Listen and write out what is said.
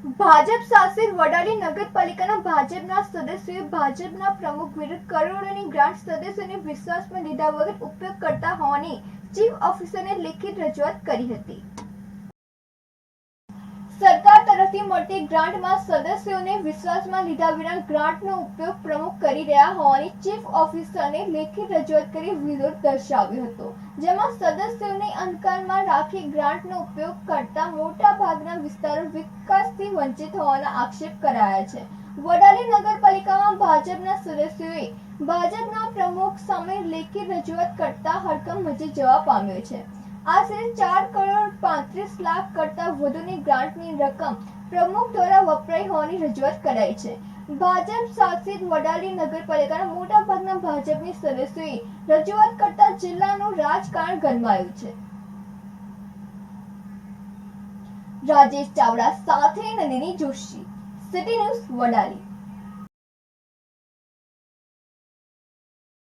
ભાજપ શાસિત વડાલી નગરપાલિકાના ભાજપના સદસ્યોએ ભાજપના પ્રમુખ વિરુદ્ધ કરોડોની ગ્રાન્ટ સદસ્યોને વિશ્વાસમાં લીધા વગર ઉપયોગ કરતા હોવાની ચીફ ઓફિસરને લેખિત રજૂઆત કરી હતી। સરકાર તરફથી મળતી ગ્રાન્ટમાં સદસ્યોને વિશ્વાસમાં લીધા વિના ગ્રાન્ટનો ઉપયોગ પ્રમુખ કરી રહ્યા હોવાની ચીફ ઓફિસરને લેખિત રજૂઆત કરી વિરોધ દર્શાવ્યો હતો, જેમાં સદસ્યોને અંધકારમાં રાખી ગ્રાન્ટનો ઉપયોગ કરતા મોટા ભાગના વિસ્તારો વિકાસથી વંચિત હોવાના આક્ષેપ કરાયા છે। વડાલી નગરપાલિકામાં ભાજપના સદસ્યોએ ભાજપના પ્રમુખ સામે લેખિત રજૂઆત કરતા હડકંપ મચી જવા પામ્યો છે। આશરે 4 કરોડ 35 લાખ કરતા વધુની ગ્રાન્ટની રકમ પ્રમુખ દ્વારા વપરાઈ હોવાની રજૂઆત કરાઈ છે। ભાજપ શાસિત વડાલી નગરપાલિકાના મોટા ભાગના ભાજપની સદસ્યોએ રજૂઆત કરતા જિલ્લાનું રાજકારણ ગરમાયું છે। રાજેશ ચાવડા સાથે નંદિની જોશી, સિટી ન્યૂઝ વડાલી।